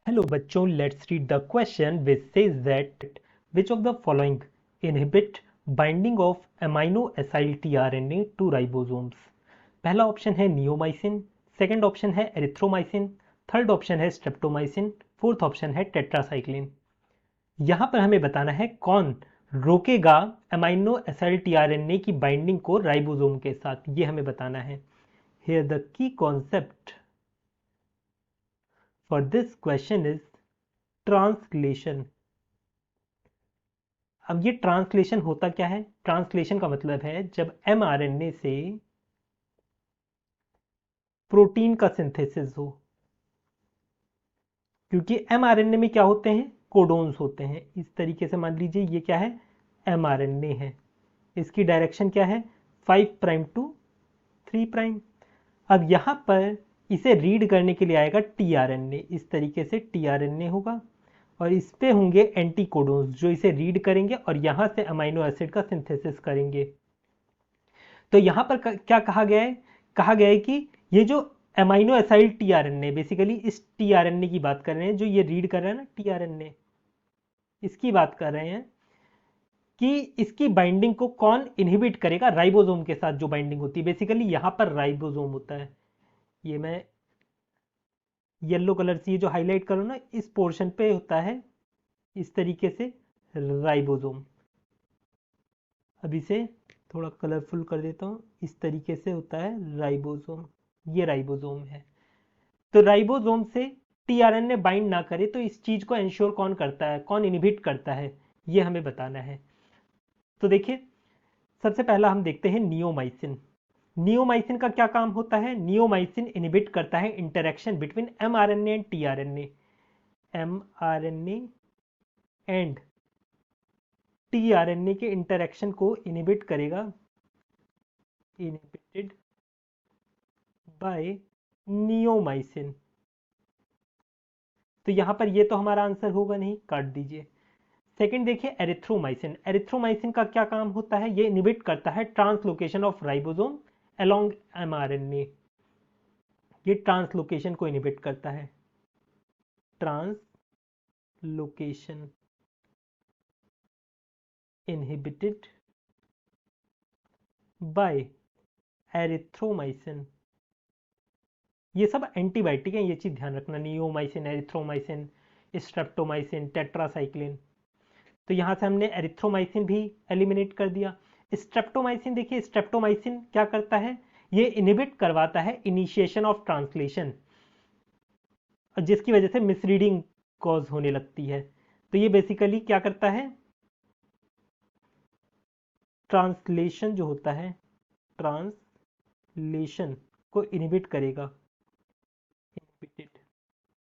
Hello बच्चों, let's read the question which says that which of the following inhibit binding of amino acyl tRNA to ribosomes। पहला option है neomycin, second option है erythromycin, third option है streptomycin, fourth option है tetracycline. यहां पर हमें बताना है कौन रोकेगा अमाइनो एसिड टीआरएनए की बाइंडिंग को राइबोसोम के साथ, ये हमें बताना है। Here the key concept for this question is translation. अब ये ट्रांसलेशन होता क्या है? ट्रांसलेशन का मतलब है जब एमआरएनए से प्रोटीन का सिंथेसिस हो, क्योंकि एमआरएनए में क्या होते हैं? कोडोन्स होते हैं। इस तरीके से मान लीजिए ये क्या है? एमआरएनए है। इसकी डायरेक्शन क्या है? 5 प्राइम टू 3 प्राइम। अब यहां पर इसे रीड करने के लिए आएगा टीआरएनए। इस तरीके से टीआरएनए होगा और इस पे होंगे एंटीकोडोन्स जो इसे रीड करेंगे और यहां से अमीनो एसिड का सिंथेसिस करेंगे। तो यहां पर क्या कहा गया है? कहा गया है कि ये जो अमीनो एसिड टीआरएनए, बेसिकली इस टीआरएनए की बात कर रहे हैं जो ये रीड कर रहा है ना, टीआरएनए, इसकी बात कर रहे हैं कि इसकी बाइंडिंग को कौन इनहिबिट करेगा? राइबोसोम के साथ जो बाइंडिंग होती है, बेसिकली यहां पर राइबोसोम होता है। ये मैं येलो कलर से ये जो हाईलाइट करूँ ना, इस पोर्शन पे होता है इस तरीके से राइबोसोम। अब इसे थोड़ा कलरफुल कर देता हूँ। इस तरीके से होता है राइबोसोम। ये राइबोसोम है। तो राइबोसोम से टीआरएनए बाइंड ना करे तो इस चीज को इंश्योर कौन करता है, कौन इनहिबिट करता है, ये हमें बताना है। तो देखिए, सबसे पहला हम देखते हैं नियोमाइसिन। नियोमाइसिन का क्या काम होता है? नियोमाइसिन इनहिबिट करता है interaction between mRNA and tRNA. MRNA and tRNA के इंटरेक्शन को इनहिबिट करेगा, इनहिबिटेड बाय नियोमाइसिन। तो यहां पर ये तो हमारा आंसर होगा नहीं, काट दीजिए। सेकंड देखिए एरिथ्रोमाइसिन। एरिथ्रोमाइसिन का क्या काम होता है? ये इनहिबिट करता है translocation of ribosome along mRNA. ये ट्रांसलोकेशन को इनहिबिट करता है, ट्रांसलोकेशन इनहिबिटेड बाय एरिथ्रोमाइसिन। ये सब एंटीबायोटिक हैं, ये चीज ध्यान रखना। Neomycin, erythromycin, streptomycin, tetracycline. तो यहां से हमने एरिथ्रोमाइसिन भी एलिमिनेट कर दिया। स्ट्रेप्टोमाइसिन देखिए, स्ट्रेप्टोमाइसिन क्या करता है? ये इनहिबिट करवाता है इनिशिएशन ऑफ ट्रांसलेशन, जिसकी वजह से मिसरीडिंग कॉज होने लगती है। तो ये बेसिकली क्या करता है? ट्रांसलेशन जो होता है, ट्रांसलेशन को इनहिबिट करेगा। इनहिबिटेड,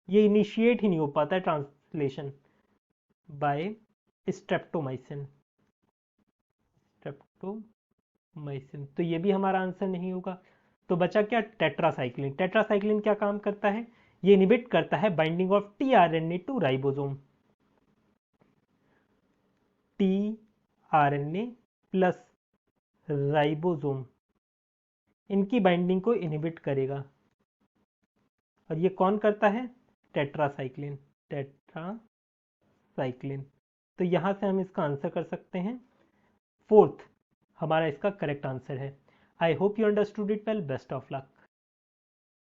ये इनिशिएट ही नहीं हो पाता है ट्रांसलेशन बाय स्ट्रेप्टोमाइसिन। स्ट्रेप्टोमाइसिन, तो ये भी हमारा आंसर नहीं होगा। तो बचा क्या? टेट्रासाइक्लिन। टेट्रासाइक्लिन क्या काम करता है? ये इनहिबिट करता है binding of tRNA to ribosome. TRNA plus ribosome, इनकी बाइंडिंग को इनहिबिट करेगा। और ये कौन करता है? टेट्रासाइक्लिन। टेट्रासाइक्लिन। तो यहां से हम इसका आंसर कर सकते हैं फोर्थ, हमारा इसका करेक्ट आंसर है। I hope you understood it well. Best of luck.